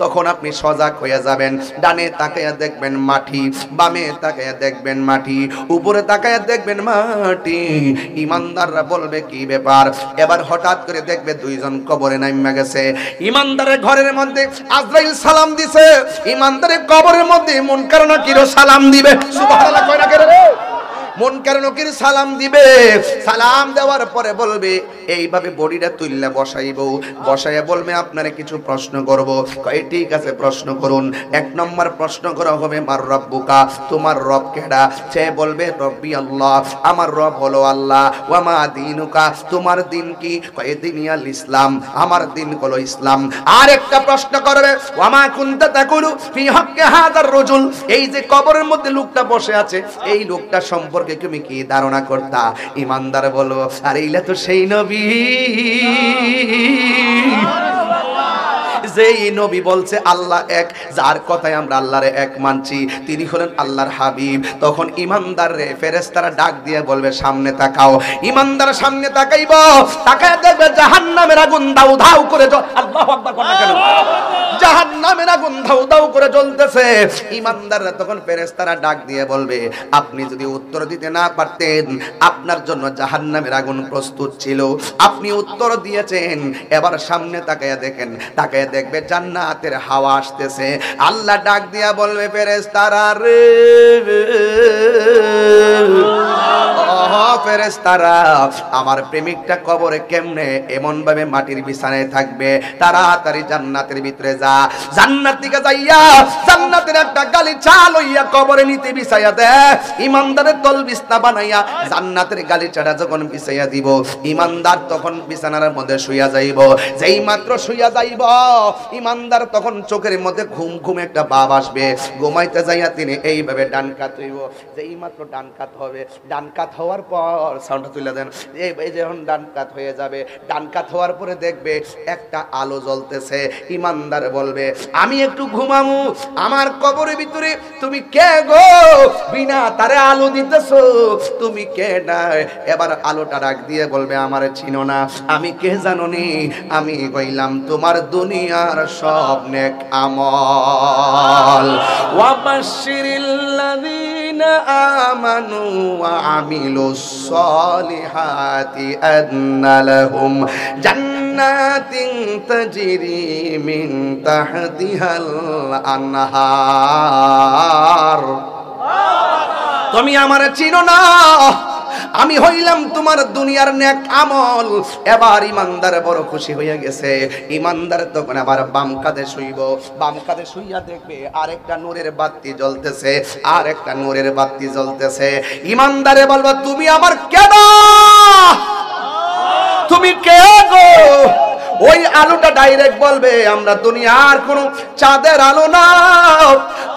তখন আপনি সজাগ হয়ে যাবেন। ডানে তাকায়া দেখবেন মাটি, বামে তাকায়া দেখবেন মাটি, উপরে তাকায়া দেখবেন মাটি। ইমানদাররা বলবে কি ব্যাপার? এবার হঠাৎ করে দেখবে দুইজন কবরে নাইমা গেছে। ইমানদারের ঘরের মধ্যে আজরাইল সালাম দিছে, ইমানদারের কবরের মধ্যে মুনকার নাকির সালাম দিবে। সুবহানাল্লাহ কয় না কেন রে? মুনকার নাকির সালাম দিবে। সালাম দেওয়ার পরে বলবে, এইভাবে বডিটা তুইল্লা বসাইবো, বসাইয়া বলবে আপনারে কিছু প্রশ্ন করব। কয় ঠিক আছে প্রশ্ন করুন। এক নম্বর প্রশ্ন করা হবে মার রব্বুকা, তোমার রব কেডা? সে বলবে রব্বি আল্লাহ, আমার রব হলো আল্লাহ। ওয়া মা দীনুকা, তোমার দিন কি? কয় দিনিয়াল ইসলাম, আমার দিন হলো ইসলাম। আর একটা প্রশ্ন করবে, ওয়া মা কুনতা তাকুলু ফি হাক্কি হাযার রাজুল, এই যে কবরের মধ্যে লোকটা বসে আছে, এই লোকটা সম্পর্কে তুমি কি ধারণা করতা? ইমানদার বলো, আরে এইলা তো সেই নবী যেই নবী বলছে আল্লাহ এক, যার কথায় আমরা আল্লাহরে এক মানছি, তিনি হলেন আল্লাহর হাবিব। তখন ইমানদার রে ফেরেশতারা ডাক দিয়ে বলবে সামনে তাকাও। ইমানদার সামনে তাকাইব, তাকায় দেখবে জাহান্নামের আগুন দাউ দাউ করে আল্লাহু আকবার কোন কেন জাহান্নামের আগুন দাউ দাউ করে জ্বলতেছে। ইমানদাররা তখন ফেরেশতারা ডাক দিয়ে বলবে, আপনি যদি উত্তর দিতে না পারতেন, আপনার জন্য জাহান্নামের আগুন প্রস্তুত ছিল, আপনি উত্তর দিয়েছেন। এবার সামনে তাকায়া দেখেন, তাকায়া দেখবে জান্নাতের হাওয়া আসতেছে। আল্লাহ ডাক দিয়া বলবে ফেরেশতারা রে, ফেরেশতারা আমার প্রেমিকটা কবরে কেমনে এমন ভাবে মাটির বিছানায় থাকবে? তাড়াতাড়ি জান্নাতের ভিতরে যা। জান্নাত থেকে যাইয়া জান্নাতের একটা গালিচা লইয়া কবরে নিতে বিছাইয়া দে। ইমানদারের তল বিছনা বানাইয়া জান্নাতের গালিচাটা যখন বিছাইয়া দিব, ইমানদার তখন বিছানার মধ্যে শুইয়া যাইব। যেই মাত্র শুইয়া যাইব, ইমানদার তখন চোখের মধ্যে ঘুম ঘুম একটা ভাব আসবে। ঘুমাইতে যাইয়া তিনি এইভাবে ডান কাত হইব। যেই মাত্র ডান কাত হবে, ডান কাত হওয়ার পর সাউন্ডটা তুলে দেন, এই যখন ডান কাত হয়ে যাবে, ডান কাত হওয়ার পরে দেখবে একটা আলো জ্বলতেছে। ইমানদার বলবে, আমি একটু ঘুমামু, আমার কবরের ভিতরে তুমি কে গো? বিনা তারে আলো দিতেছো, তুমি কে না? এবার আলোটা ডাক দিয়ে বলবে, আমারে চিনো না? আমি কে জানো নি? আমি কইলাম তোমার দুনিয়ার সব নেক আমল। ওয়াবাশশিরিল্লাযীনা আমানু ওয়া আমিলুস সালিহাতি আন্না লাহুম জান্নাতিন তাজরি মিন তাহতিহাল আনহার। তুমি আমারে চিনো না? আমি হইলাম তোমার দুনিয়ার নেক আমল। এবার ইমানদার বড় খুশি হয়ে গেছে। ইমানদার তখন আবার বাম কাঁধে শুইব। বাম কাঁধে শুইয়া দেখবে আরেকটা নূরের বাতি জ্বলতেছে, আরেকটা নূরের বাতি জ্বলতেছে। ইমানদারে বলবা, তুমি আমার কেডা? তুমি কে গো? ওই আলোটা ডাইরেক্ট বলবে, আমরা দুনিয়ার কোনো চাঁদের আলো না,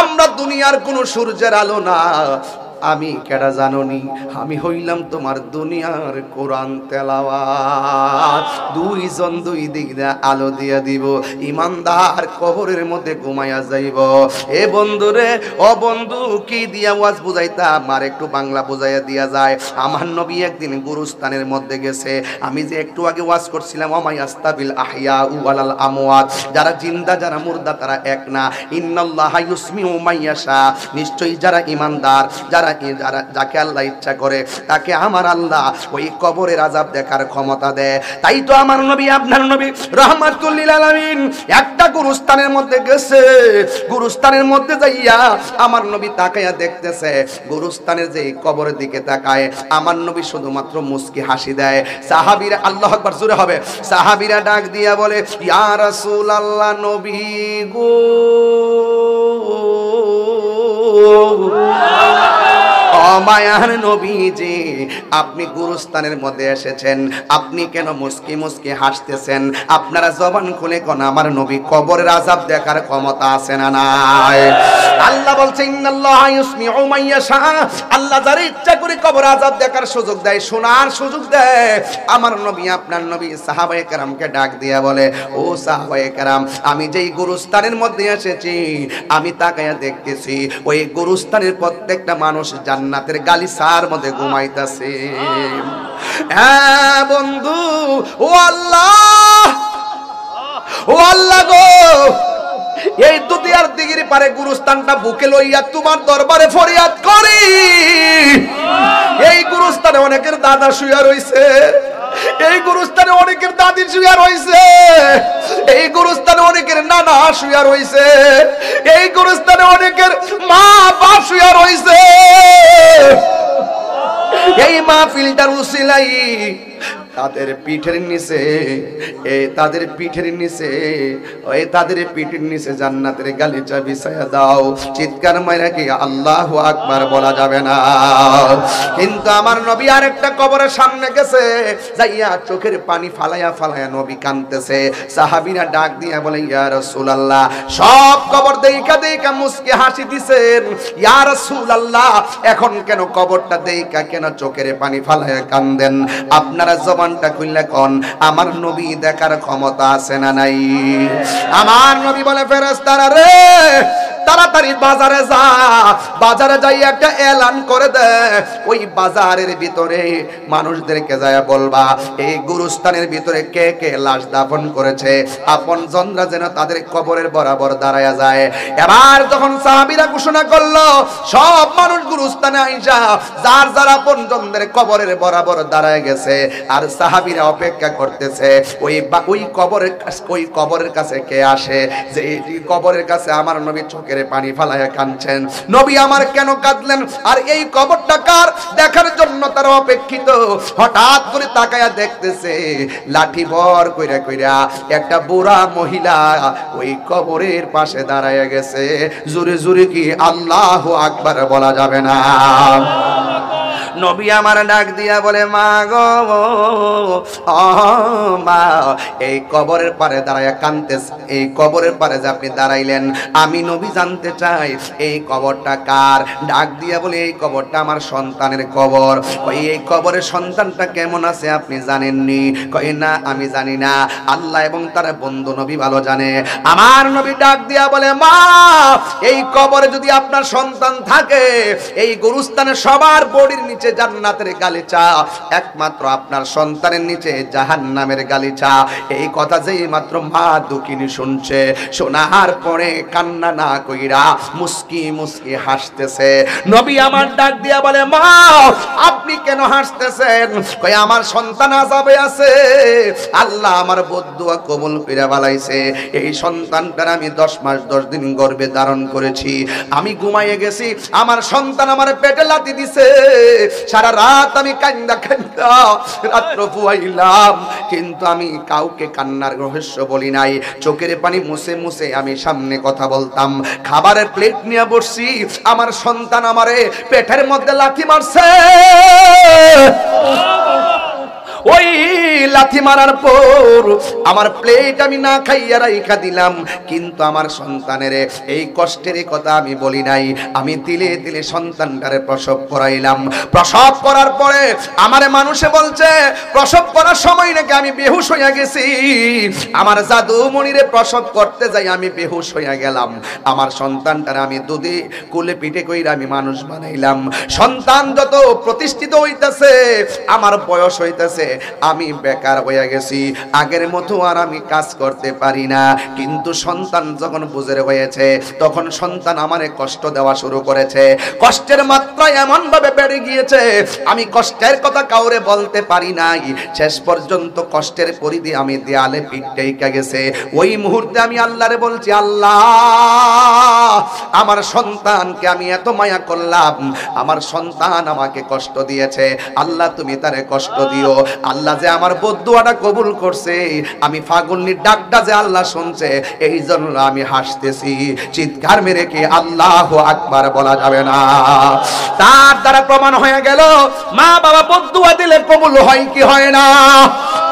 আমরা দুনিয়ার কোনো সূর্যের আলো না। আমি কেডা জানোনি? আমি হইলাম তোমার দুনিয়ার কোরআন তেলাওয়াত। দুইজন দুই দিক দিয়ে আলো দিয়ে দিব। ইমানদার কবরের মধ্যে ঘুমাইয়া যাইব। এ বন্ধু রে, ও বন্ধু, কি দিয়া ওয়াজ বুঝাইতা? আমার একটু বাংলা বুঝাইয়া দিয়া যায়। আমার নবী একদিন গুরুস্থানের মধ্যে গেছে। আমি যে একটু আগে ওয়াজ করছিলাম, ওমাইয়াস্তাবিল আহইয়া ওয়ালাল আমওয়াত, যারা জিন্দা যারা মুর্দা তারা এক না। ইন্নাল্লাহা ইউসমিউ মাইয়াশা, নিশ্চয়ই যারা ইমানদার, যারা যাকে আল্লাহ ইচ্ছা করে তাকে আমার আল্লাহ ওই কবরের আযাব দেখার ক্ষমতা দেয়। তাই তো আমার নবী, আপনার নবী রাহমাতুল লিল আলামিন একটা গুরুস্থানের মধ্যে গেছে। গুরুস্থানের মধ্যে যাইয়া আমার নবী তাকায়া দেখতেছে। গুরুস্থানের যে কবরের দিকে তাকায়, আমার নবী শুধুমাত্র মুস্কি হাসি দেয়। সাহাবীরা, আল্লাহু আকবার জোরে হবে, সাহাবীরা ডাক দিয়া বলে, ইয়া রাসূলুল্লাহ, নবী গো, মায়ার নবীজি, আপনি গুরুস্থানের মধ্যে এসেছেন, আপনি কেন মুস্কি মুস্কি হাসতেছেন? আপনারা জবান খুলে কোন আমার নবী কবরের আযাব দেখার ক্ষমতা আছে না নাই? আল্লাহ বলছে, ইন্নাল্লাহা ইউসমিউ মাইয়াশা, আল্লাহ যার ইচ্ছা করে কবর আযাব দেখার সুযোগ দেয়, শোনার সুযোগ দেয়। আমার নবী, আপনার নবী সাহাবায়ে কেরামকে ডাক দিয়া বলে, ও সাহাবায়ে কেরাম, আমি যেই গুরুস্থানের মধ্যে এসেছি, আমি তাকায়া দেখতেছি ওই গুরুস্থানের প্রত্যেকটা মানুষ জান্নাতের গালিচার মধ্যে ঘুমাইতেছে। হ্যাঁ বন্ধু, ও আল্লাহ, ও আল্লাহ গো, এই দুনিয়ার দিগির পারে গুরুস্থানটা বুকে লইয়া তোমার দরবারে ফরিয়াদ করি। এই গুরুস্থানে অনেকের দাদা শুয়া রইছে, এই গুরুস্থানে অনেকের দাদি শুয়া রইছে, এই গুরুস্থানে অনেকের নানা শুয়া রইছে, এই গুরুস্থানে অনেকের মা বাপ শুয়া রইছে। এই মাহফিলটার উসিলাই তাদের পিঠের নিচে তাদের পিঠের নিচে তাদের পিঠের নিচে জান্নাতের গালিচা বিছায়া দাও। চিৎকার মাইরা কি আল্লাহু আকবার বলা যাবে না? কিন্তু আমার নবী আরেকটা কবরের সামনে গেছে, যাইয়া চোখের পানি ফালাইয়া ফালাইয়া নবী কাঁদতেছে। সাহাবীরা ডাক দিয়া বলে, ইয়া রাসূলুল্লাহ, সব কবর দেইখা দেইখা মুস্কি হাসি দিছেন, ইয়া রাসূলুল্লাহ এখন কেন কবরটা দেইখা কেন চোখের পানি ফালাইয়া কান্দেন? আপনারা জবানটা খুললে কোন আমার নবী দেখার ক্ষমতা আছে না নাই? আমার নবী বলে, ফেরেশতারা রে তাড়াতাড়ি বাজারে যা, বাজারে যাই একটা এলান করে দে, ওই বাজারের ভিতরে মানুষদেরকে যায় বলবা এই গুরুস্থানের ভিতরে কে কে লাশ দাফন করেছে, আপন জনরা যেন তাদের কবরের বরাবর দাঁড়ায়া যায়। এবার যখন সাহাবীরা ঘোষণা করলো সব মানুষ গুরুস্থানে আইসা যার যার আপন জনদের কবরের বরাবর দাঁড়ায় গেছে, আর সাহাবীরা অপেক্ষা করতেছে ওই কবরের কাছে কে আসে, যে এই কবরের কাছে আমার নবী চোখের পানি ফালায়া কাঁদছেন। নবী আমার কেন কাঁদলেন আর এই কবরটা কার দেখার জন্য তারা অপেক্ষিত। হঠাৎ করে তাকায়া দেখতেছে লাঠি ভর কইরা কইরা একটা বুড়া মহিলা ওই কবরের পাশে দাঁড়ায় গেছে। জোরে জোরে কি আল্লাহু আকবার বলা যাবে না? নবী আমার ডাক দিয়া বলে, মা গো মা, এই কবরের পারে দাঁড়ায়া কাঁদতেছে, এই কবরের পারে যে আপনি দাঁড়াইলেন আমি নবী জানতে চাই এই কবরটা কার? ডাক দিয়া বলে, এই কবরটা আমার সন্তানের কবর। ওই এই কবরের সন্তানটা কেমন আছে আপনি জানেননি? কই না আমি জানি না, আল্লাহ এবং তার বন্ধু নবী ভালো জানে। আমার নবী ডাক দিয়া বলে, মা এই কবরে যদি আপনার সন্তান থাকে, এই গুরুস্থানে সবার বডির নিচে জান্নাতের গালিচা, একমাত্র আপনার সন্তানের নিচে জাহান্নামের গালিচা। এই কথা যেই মাত্র মা দুঃখিনী শুনছে, শোনার পরে কান্না না কইরা মুস্কি মুস্কি হাসতেছে। নবী আমার ডাক দিয়া বলে, মা আপনি কেন হাসতেছেন? কই আমার সন্তান আযাবে আছে, আল্লাহ আমার বদদুয়া কবুল কইরা বালাইছে। এই সন্তানটার আমি 10 মাস 10 দিন গর্ভে ধারণ করেছি, আমি ঘুমাইয়ে গেছি, আমার সন্তান আমার পেটে লাথি দিছে, সারা রাত আমি কান্দা কান্দা রাত্র পুয়াইলাম, কিন্তু আমি কাউকে কান্নার রহস্য বলি নাই। চোখের পানি মুছে মুছে আমি সামনে কথা বলতাম। খাবারের প্লেট নিয়ে বসছি, আমার সন্তান আমারে পেটের মধ্যে লাথি মারছে। ওই লাথি মারার পর আমার প্লেট আমি না খাইয়া রাইখা দিলাম, কিন্তু আমার সন্তানের এই কষ্টের কথা আমি বলি নাই। আমি তিলে তিলে সন্তানটারে প্রসব করাইলাম। প্রসব করার পরে আমারে মানুষে বলছে প্রসব করার সময় নাকি আমি বেহুশ হইয়া গেছি। আমার জাদুমণিরে প্রসব করতে যাই আমি বেহুশ হইয়া গেলাম। আমার সন্তানটারে আমি দুধে কুলে পিঠে কইরা আমি মানুষ বানাইলাম। সন্তান যত প্রতিষ্ঠিত হইতেছে, আমার বয়স হইতেছে, আমি বেকার হয়ে গেছি, আগের মতো আর আমি কাজ করতে পারি না। কিন্তু সন্তান যখন বুঝে হয়েছে, তখন সন্তান আমারে কষ্ট দেওয়া শুরু করেছে। কষ্টের মাত্রা এমন ভাবে বেড়ে গিয়েছে, আমি কষ্টের কথা কাউরে বলতে পারি নাই। শেষ পর্যন্ত কষ্টের পরিধি আমি দেয়ালে পিঠ টেকে গেছে। ওই মুহূর্তে আমি আল্লাহরে বলছি, আল্লাহ আমার সন্তানকে আমি এত মায়া করলাম, আমার সন্তান আমাকে কষ্ট দিয়েছে, আল্লাহ তুমি তারে কষ্ট দিও। আল্লাহ যে আমার বদদুয়াটা কবুল করছে, আমি ফাগুলনির ডাকটা যে আল্লাহ শুনছে, এই জন্য আমি হাসতেছি। চিৎকার মেরে কি আল্লাহু আকবার বলা যাবে না? তার দ্বারা প্রমাণ হয়ে গেল মা বাবা বদদুয়া দিলে কবুল হয় কি হয় না?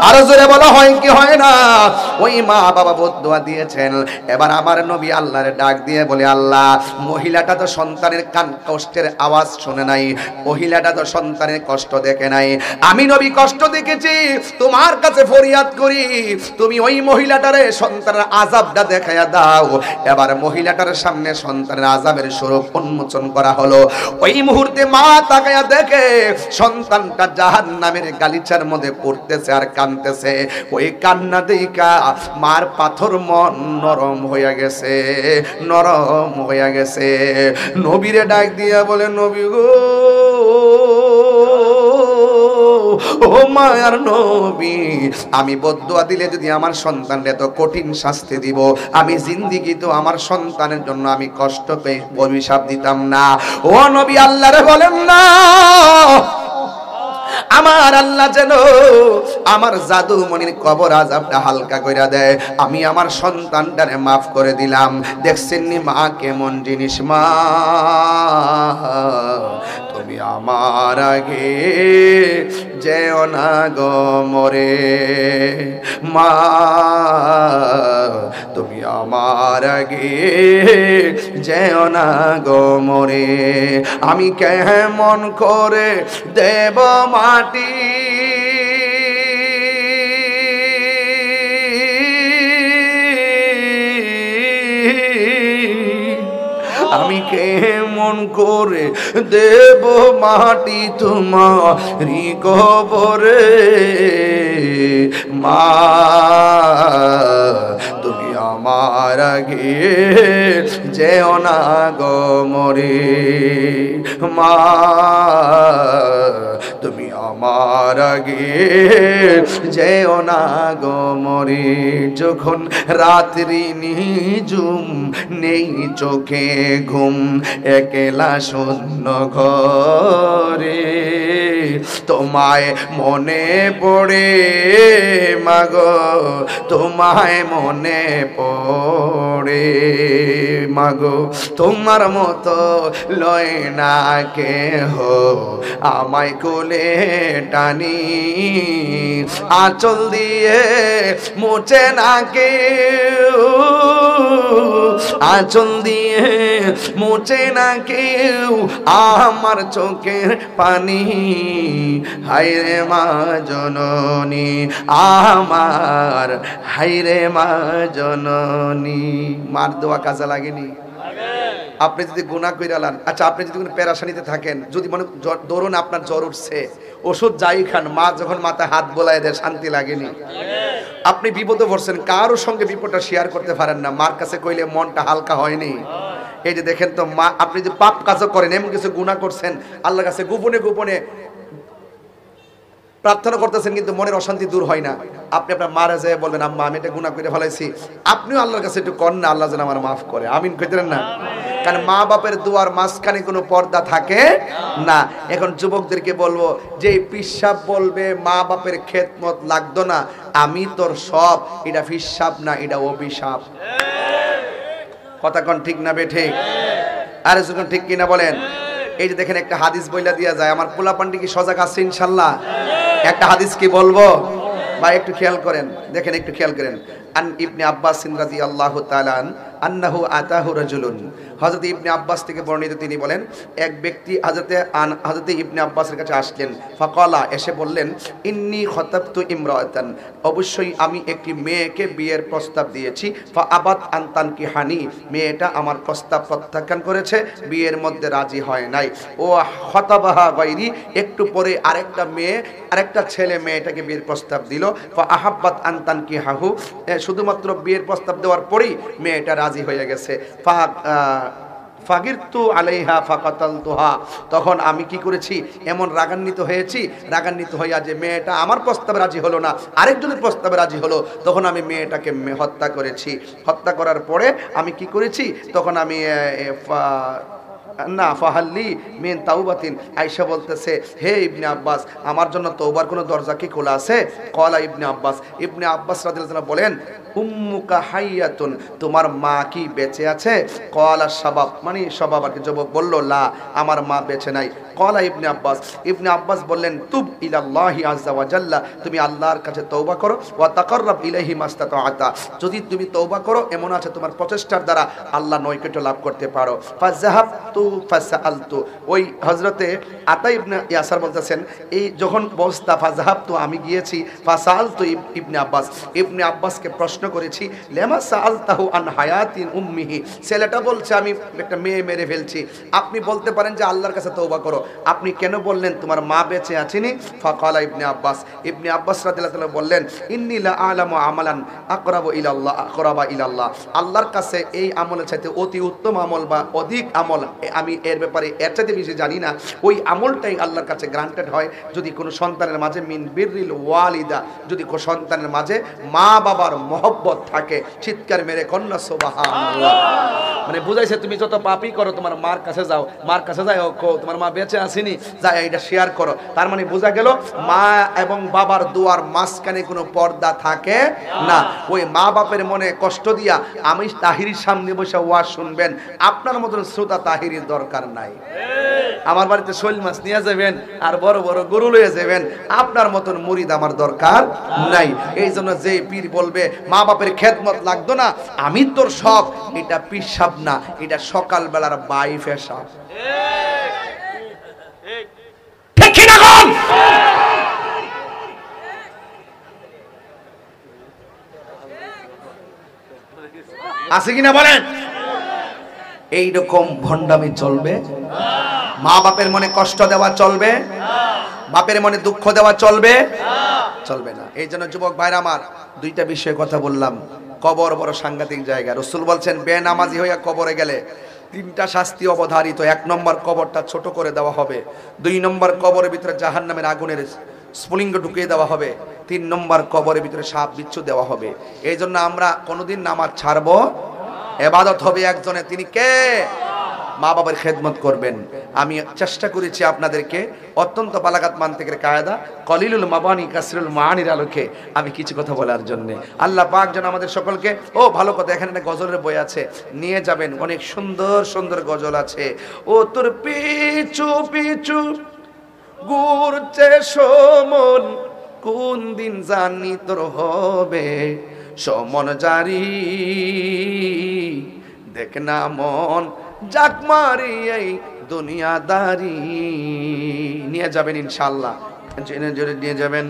আরো জোরে বলা হয় কি হয় না? ওই মা বাবা বদদুয়া দিয়েছেন। এবার আমার নবী আল্লাহর ডাক দিয়ে বলে, আল্লাহ মহিলাটা তো সন্তানের কষ্টের আওয়াজ শুনে নাই, মহিলাটা তো সন্তানের কষ্ট দেখে নাই, আমি নবী কষ্ট দেখেছি, তোমার কাছে ফরিয়াদ করি তুমি ওই মহিলাটারে সন্তানের আযাবটা দেখায়া দাও। এবার মহিলাটার সামনে সন্তানের আযাবের স্বরূপ উন্মোচন করা হলো। ওই মুহূর্তে মা তাকায়া দেখে সন্তানটা জাহান্নামের গালিচার মধ্যে পড়তেছে আর কানতেছে। ওই কান্না দেইকা মার পাথর মন নরম হইয়া গেছে, নরম হইয়া গেছে। নবীরে ডাক দিয়া বলে, নবী গো, ও মায়ার নবী, আমি বদদুয়া দিলে যদি আমার সন্তানকে এত কঠিন শাস্তি দিব, আমি জিন্দেগি তো আমার সন্তানের জন্য আমি কষ্ট পেয়ে অভিশাপ দিতাম না। ও নবী, আল্লাহরে বলেন না আমার আল্লাহ যেন আমার জাদু মনির কবর আযাবটা হালকা কইরা দেয়, আমি আমার সন্তানটারে মাফ করে দিলাম। দেখছেন নি মা কেমন জিনিস, মা তুমি আমার আগে যেও না গো মরে, মা তুমি আমার আগে যেও না গো মরে। আমি কেমন করে দেব মাটি আমি কেমন করে দেব মাটি তোমারি কবরে, মা তুমি আমার আগে যেও না গো মরে, মা তুমি আমার আগে যেও না গো মরে। যখন রাত্রি নিঝুম নেই চোখে ঘুম, একলা শূন্য ঘরে তোমায় মনে পড়ে মাগো, তোমায় মনে পড়ে মাগো, তোমার মতো লয় না কেহ আমায় কোলে টানি, আঁচল দিয়ে মুছে না কেউ, আঁচল দিয়ে মুছে না কেউ আমার চোখের পানি, হায়রে মা জননী আমার, হায়রে মা জননী। মার দোয়া কাজে লাগেনি? আপনি যদি গুনাহ কইরালান, আচ্ছা আপনি যদি কোনো পেরেশানিতে থাকেন, যদি মনে ধরুন আপনার জ্বর উঠছে, ওষুধ যাই খান, মা যখন মাথায় হাত বোলায় দেয়, শান্তি লাগেনি? আপনি বিপদে পড়ছেন, কারোর সঙ্গে বিপদটা শেয়ার করতে পারেন না, মার কাছে কইলে মনটা হালকা হয়নি? এই যে দেখেন তো মা, আপনি যে পাপ কাজও করেন, এমন কিছু গুনাহ করছেন, আল্লাহর কাছে গোপনে গোপনে প্রার্থনা করতেছেন, কিন্তু মনের অশান্তি দূর হয় না, আপনি আপনার মারা যায় বলবেন, আম্মা আমি এটা গুনাহ করে ফেলাইছি, আপনিও আল্লাহর কাছে একটু কর না, আল্লাহ যেন আমার মাফ করে, আমিন কইতেন না? কারণ মা বাপের দুয়ার মাঝখানে কোনো পর্দা থাকে না। এখন যুবকদেরকে বলবো, যে পিসাব বলবে মা বাপের খেদমত লাগতো না, আমি তোর সব, এটা পিসাব না, এটা অভিশাপ। কথা কোন ঠিক না বেঠিক? আর যখন ঠিক কিনা বলেন? এই যে দেখেন একটা হাদিস বইলা দিয়া যায়, আমার পোলাপান্ডি কি সজাগ আছে ইনশাল্লাহ? একটা হাদিস কি বলবো ভাই, একটু খেয়াল করেন, দেখেন একটু খেয়াল করেন। আন ইবনে আব্বাস রাদিয়াল্লাহু তাআলা আন্নাহু আতাহু রাজুলুন, হযরত ইবনে আব্বাস থেকে বর্ণিত, তিনি বলেন এক ব্যক্তি হযরত ইবনে আব্বাসের কাছে আসলেন, ফাকালা, এসে বললেন, ইন্নী খাতাবতু ইমরাতান, অবশ্যই আমি একটি মেয়েকে বিয়ের প্রস্তাব দিয়েছি, ফা আবাত আন তানকিহানি, মেয়েটা আমার প্রস্তাব প্রত্যাখ্যান করেছে, বিয়ের মধ্যে রাজি হয় নাই। ও খাতাবাহা গায়রি, একটু পরে আরেকটা ছেলে মেয়েটাকে বিয়ের প্রস্তাব দিল, ফা আহাব্বাত আন তানকিহাহু, শুধুমাত্র বিয়ের প্রস্তাব দেওয়ার পরেই মেয়েটা রাজি হয়ে গেছে। ফাগিরতু আলাইহা ফাকাতালতুহা, তখন আমি কি করেছি, এমন রাগান্বিত হয়েছি, রাগান্বিত হইয়া যে মেয়েটা আমার প্রস্তাবে রাজি হলো না, আরেকজনের প্রস্তাবে রাজি হলো, তখন আমি মেয়েটাকে হত্যা করেছি। হত্যা করার পরে আমি কি করেছি, তখন আমি না ফাহাল্লি মিন তাওবাতিন, আয়েশা বলতেছে, হে ইবনে আব্বাস, আমার জন্য তওবার কোনো দরজা কি খোলা আছে? কলা ইবনে আব্বাস রাদিয়াল্লাহু আনহু বলেন, উম্মুকা হাইয়াতুন, তোমার মা কি বেঁচে আছে? কলা শাবাব, মানে শাবাব আর কি, যুবক বলল, লা, আমার মা বেঁচে নাই। কলা ইবনে আব্বাস বললেন, তুব ইলাল্লাহি আযজা ওয়া জাল্লা, তুমি আল্লাহর কাছে তওবা করো, ওয়া তাকাররাব ইলাইহি মাস্তাতাআতা, যদি তুমি তওবা করো, এমন আছে তোমার প্রচেষ্টার দ্বারা আল্লাহ নৈকট্য লাভ করতে পারো। ফাযাহাবতু ফাসআলতু, ওই হযরতে আতা ইবনে ইয়াসার বলতেছেন, এই যখন বস্তা ফাযাহাবতু, আমি গিয়েছি, ফাসআলতু ইবনে আব্বাসকে প্রশ্ন করেছি, লেমা সাআলতাহু আন হায়াতিন উম্মিহি, ছেলেটা বলছে আমি একটা মেয়ে মেরে ফেলছি, আপনি বলতে পারেন যে আল্লাহর কাছে তওবা করো, আপনি কেন বললেন তোমার মা বেঁচে আছেনি? ফাকালা ইবনে আব্বাস রাদিয়াল্লাহু তাআলা বললেন, ইন্নী লা আ'লামু আমালান আকরাবু ইলাল্লাহ আকরাবা ইলাল্লাহ, আল্লাহর কাছে এই আমলের চাইতে অতি উত্তম আমল বা অধিক আমল আমি এর ব্যাপারে এর চাইতে বেশি জানি না। ওই আমলটাই আল্লাহর কাছে গ্রান্টেড হয় যদি কোনো সন্তানের মাঝে মিন বিররিল ওয়ালিদা, যদি কোনো সন্তানের মাঝে মা বাবার মহব্বত থাকে। চিৎকার মেরে কন্যা সুবহানাল্লাহ। মানে বুঝাইছে তুমি যত পাপই করো তোমার মার কাছে যাও, মার কাছে যাও, তোমার মা বেঁচে আসেনি, যাই এটা শেয়ার করো। তার মানে বোঝা গেল মা এবং বাবার দুয়ার মাঝখানে কোনো পর্দা থাকে না। ওই মা বাপের মনে কষ্ট দিয়া আমি তাহিরির সামনে বসে ওয়াজ শুনবেন, আপনার মতন শ্রোতা তাহিরির দরকার নাই। আমার বাড়িতে শৈল মাছ নিয়ে যাবেন আর বড় বড় গরু লয়ে যাবেন, আপনার মতন মুরিদ আমার দরকার নাই। এই জন্য যে পীর বলবে মা বাপের খেদমত লাগতো না, আমি তোর সব, এটা পিসাব না, এটা সকাল বেলার বাই পেশাব। ঠিক কি না কোন? আছে কিনা বলেন? এইরকম ভণ্ডামি চলবে? মা বাপের মনে কষ্ট দেওয়া চলবে? বাপের মনে দুঃখ দেওয়া চলবে? চলবে না। এই জন্য যুবক ভাইরা আমার, দুইটা বিষয়ে কথা বললাম। কবর বড় সাংঘাতিক জায়গা। রাসূল বলছেন বেনামাজি হইয়া কবরে গেলে তিনটা শাস্তি অবধারিত। 1 নম্বর, কবরটা ছোট করে দেওয়া হবে। 2 নম্বর, কবরের ভিতরে জাহান্নামের আগুনের স্ফুলিঙ্গ ঢুকিয়ে দেওয়া হবে। 3 নম্বর, কবরের ভিতরে সাপ বিচ্ছু দেওয়া হবে। এই জন্য আমরা কোনোদিন নামাজ ছাড়বো, ইবাদত হবে একজনের, তিনি কে? মা বাবার খেদমত করবেন। আমি চেষ্টা করেছি আপনাদেরকে অত্যন্ত বালাগাত মান্তিকের কায়দা কলিলুল মাবানি কাসরুল মানির আলোকে আমি কিছু কথা বলার জন্য। আল্লাহ পাক যেন আমাদের সকলকে, ও ভালো কথা, এখানে একটা গজলের বই আছে, নিয়ে যাবেন, অনেক সুন্দর সুন্দর গজল আছে। ও তোর পিছু পিছু ঘুরছে সমন, কোন দিন জানি তোর হবে সমন জারি, দেখ না মন জাক মারি এই দুনিয়াদারি। নিয়ে যাবেন ইনশাআল্লাহ, নিয়ে যাবেন।